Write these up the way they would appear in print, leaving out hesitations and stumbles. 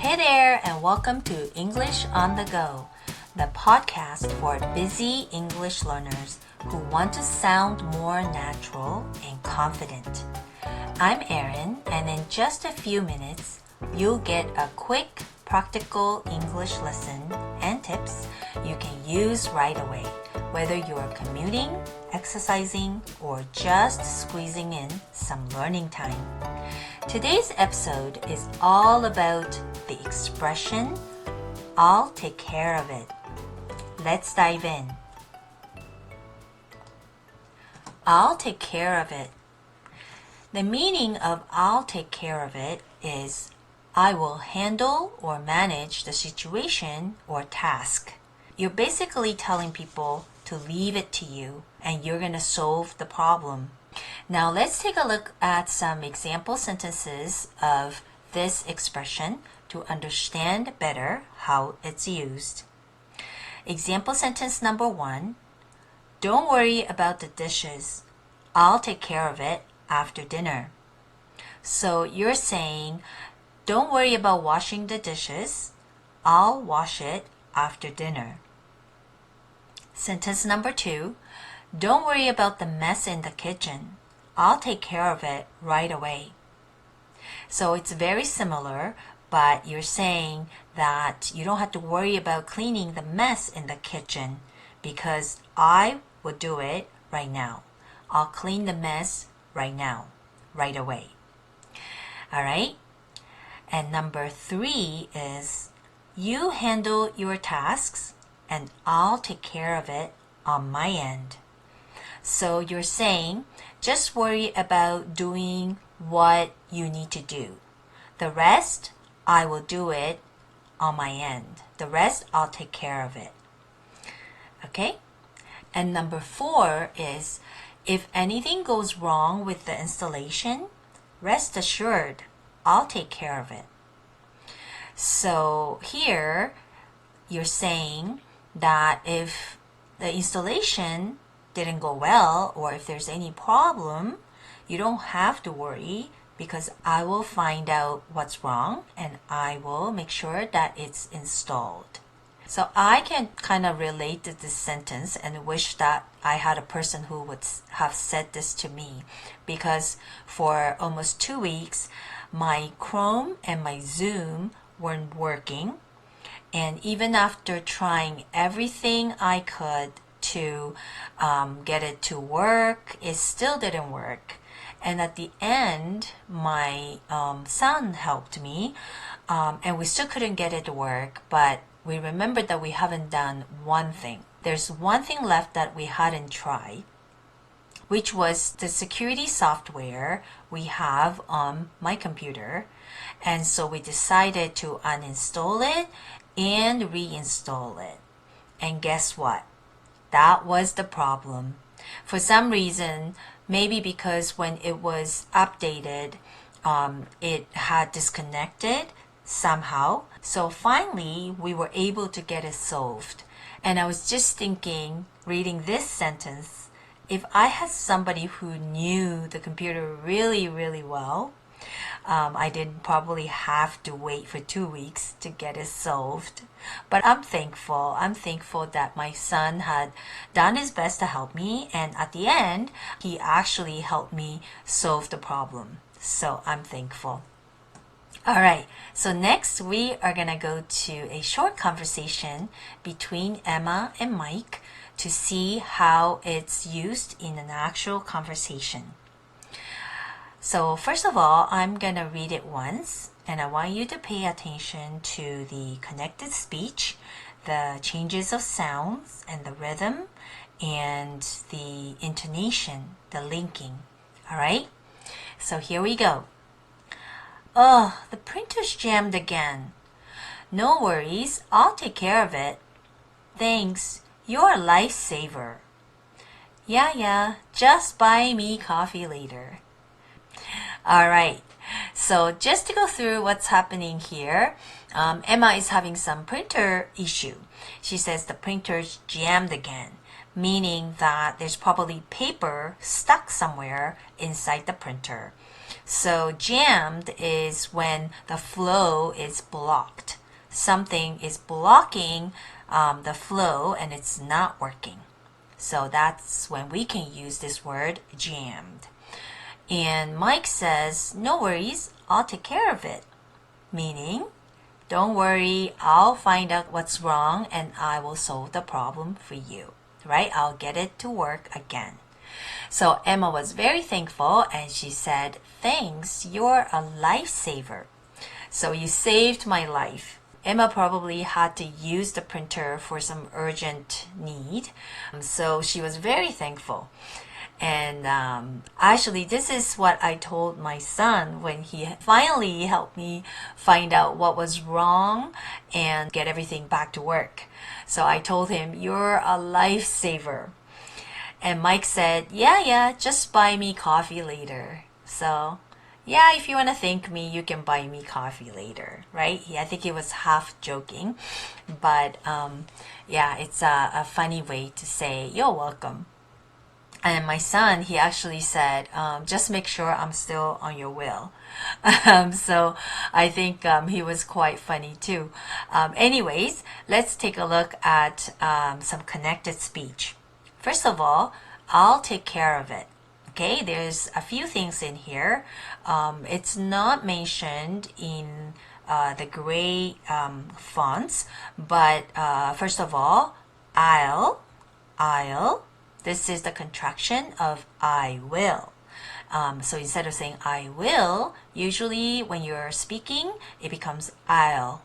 Hey there, and welcome to English on the Go, the podcast for busy English learners who want to sound more natural and confident. I'm Erin, and in just a few minutes, you'll get a quick, practical English lesson and tips you can use right away, whether you're commuting, exercising, or just squeezing in some learning time. Today's episode is all about the expression, I'll take care of it. Let's dive in. I'll take care of it. The meaning of I'll take care of it is I will handle or manage the situation or task. You're basically telling people to leave it to you and you're going to solve the problem. Now let's take a look at some example sentences of this expression to understand better how it's used. Example sentence number 1. Don't worry about the dishes. I'll take care of it after dinner. So you're saying, don't worry about washing the dishes. I'll wash it after dinner. Sentence number 2. Don't worry about the mess in the kitchen. I'll take care of it right away. So it's very similar, but you're saying that you don't have to worry about cleaning the mess in the kitchen because I will do it right now. I'll clean the mess right now, right away. All right? And number 3 is you handle your tasks and I'll take care of it on my end. So you're saying just worry about doing what you need to do. The rest, I will do it on my end. The rest, I'll take care of it. Okay? And number 4 is if anything goes wrong with the installation, rest assured, I'll take care of it. So here, you're saying that if the installation didn't go well or if there's any problem, you don't have to worry because I will find out what's wrong and I will make sure that it's installed. So I can kind of relate to this sentence and wish that I had a person who would have said this to me because for almost 2 weeks, my Chrome and my Zoom weren't working. And even after trying everything I could to get it to work, it still didn't work. And at the end, my son helped me, and we still couldn't get it to work, but we remembered that we haven't done one thing. There's one thing left that we hadn't tried, which was the security software we have on my computer. And so we decided to uninstall it and reinstall it. And guess what? That was the problem. For some reason, maybe because when it was updated, it had disconnected somehow. So finally, we were able to get it solved. And I was just thinking, reading this sentence, if I had somebody who knew the computer really, really well, I didn't probably have to wait for 2 weeks to get it solved. But I'm thankful. I'm thankful that my son had done his best to help me. And at the end, he actually helped me solve the problem. So I'm thankful. All right. So next we are going to go to a short conversation between Emma and Mike to see how it's used in an actual conversation. So first of all, I'm going to read it once, and I want you to pay attention to the connected speech, the changes of sounds, and the rhythm, and the intonation, the linking. All right? So here we go. Oh, the printer's jammed again. No worries, I'll take care of it. Thanks, you're a lifesaver. Yeah, just buy me coffee later. All right, so just to go through what's happening here, Emma is having some printer issue. She says the printer's jammed again, meaning that there's probably paper stuck somewhere inside the printer. So jammed is when the flow is blocked. Something is blocking the flow and it's not working. So that's when we can use this word jammed. And Mike says, no worries, I'll take care of it. Meaning, don't worry, I'll find out what's wrong and I will solve the problem for you. Right? I'll get it to work again. So Emma was very thankful and she said, thanks, you're a lifesaver. So you saved my life. Emma probably had to use the printer for some urgent need. So she was very thankful. And actually, this is what I told my son when he finally helped me find out what was wrong and get everything back to work. So I told him, you're a lifesaver. And Mike said, yeah, just buy me coffee later. So, yeah, if you want to thank me, you can buy me coffee later, right? I think he was half joking. But, yeah, it's a funny way to say, you're welcome. And my son, he actually said, just make sure I'm still on your will. So I think he was quite funny too. Anyways, let's take a look at some connected speech. First of all, I'll take care of it. Okay, there's a few things in here. It's not mentioned in the gray fonts, but first of all, I'll. This is the contraction of I will. So instead of saying I will, usually when you're speaking, it becomes I'll.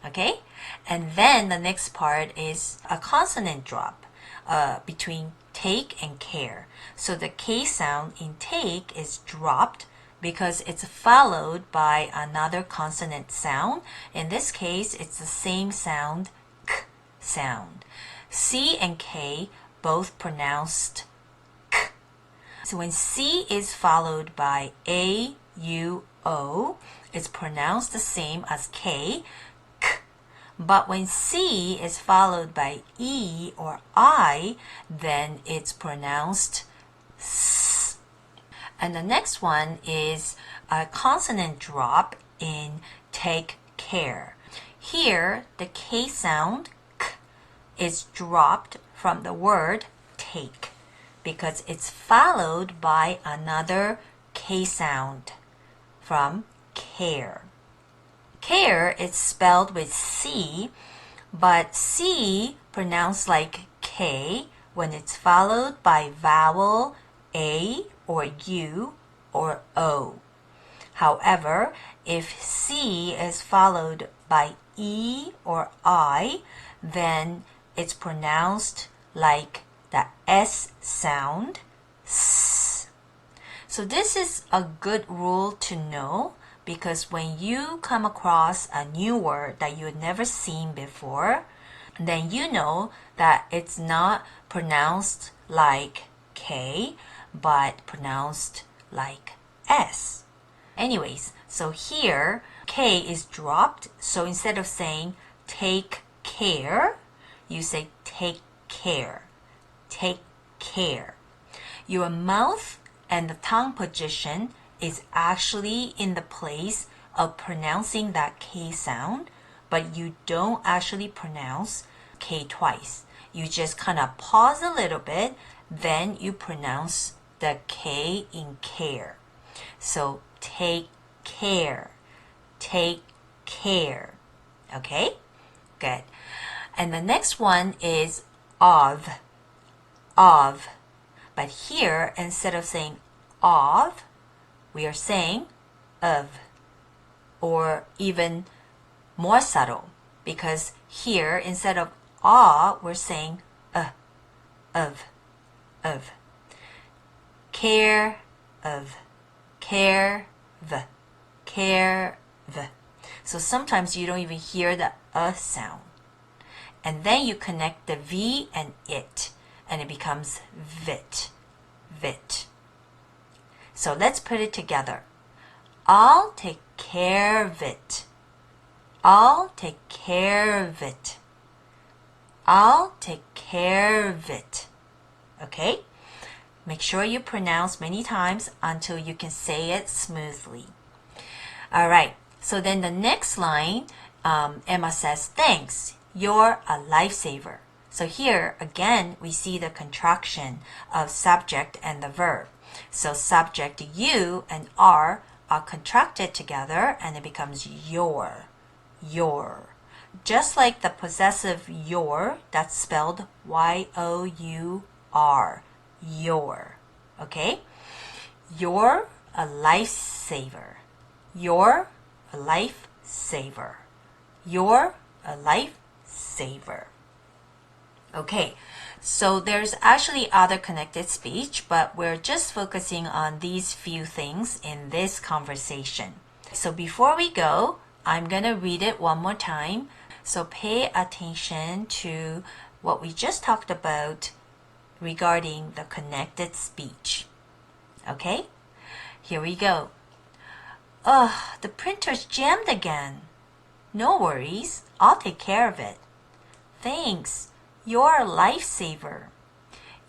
Okay? And then the next part is a consonant drop between take and care. So the K sound in take is dropped because it's followed by another consonant sound. In this case, it's the same sound, K sound. C and K both pronounced K. So when C is followed by A, U, O, it's pronounced the same as K, K. But when C is followed by E or I, then it's pronounced S. And the next one is a consonant drop in take care. Here, the K sound is dropped from the word take because it's followed by another K sound from care. Care is spelled with C, but C pronounced like K when it's followed by vowel A or U or O. However, if C is followed by E or I, then it's pronounced like the S sound, S. So this is a good rule to know because when you come across a new word that you've never seen before, then you know that it's not pronounced like K, but pronounced like S. Anyways, so here K is dropped. So instead of saying take care, you say take care. Take care. Your mouth and the tongue position is actually in the place of pronouncing that K sound, but you don't actually pronounce K twice. You just kind of pause a little bit, then you pronounce the K in care. So take care. Take care. Okay? Good. And the next one is of. But here, instead of saying of, we are saying of. Or even more subtle, because here, instead of we're saying of. Care of. Care of. So sometimes you don't even hear the sound. And then you connect the V and it, and it becomes vit. So let's put it together. I'll take care of it. I'll take care of it. I'll take care of it. Okay? Make sure you pronounce many times until you can say it smoothly. All right, so then the next line, Emma says, thanks, you're a lifesaver. So here, again, we see the contraction of subject and the verb. So subject you and are contracted together and it becomes your. Just like the possessive your, that's spelled Y-O-U-R, your. Okay? You're a lifesaver. You're a lifesaver. You're a lifesaver. Okay, so there's actually other connected speech, but we're just focusing on these few things in this conversation. So before we go, I'm going to read it one more time. So pay attention to what we just talked about regarding the connected speech. Okay, here we go. Ugh, the printer's jammed again. No worries, I'll take care of it. Thanks, you're a lifesaver.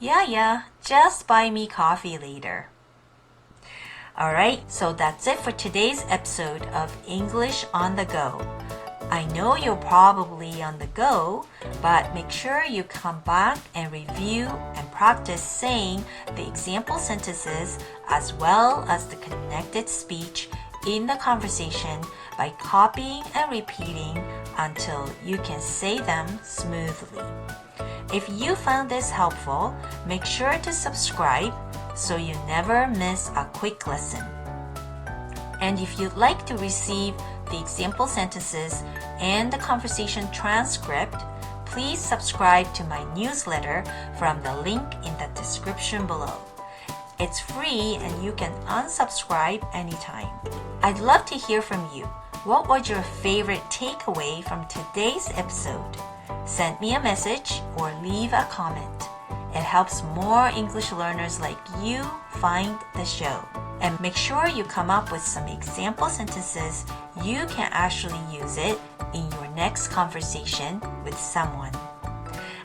Yeah, just buy me coffee later. Alright, so that's it for today's episode of English on the Go. I know you're probably on the go, but make sure you come back and review and practice saying the example sentences as well as the connected speech in the conversation by copying and repeating until you can say them smoothly. If you found this helpful, make sure to subscribe so you never miss a quick lesson. And if you'd like to receive the example sentences and the conversation transcript, please subscribe to my newsletter from the link in the description below. It's free and you can unsubscribe anytime. I'd love to hear from you. What was your favorite takeaway from today's episode? Send me a message or leave a comment. It helps more English learners like you find the show. And make sure you come up with some example sentences you can actually use it in your next conversation with someone.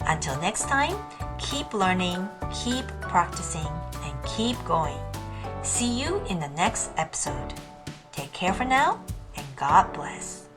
Until next time, keep learning, keep practicing, and keep going. See you in the next episode. Take care for now, and God bless.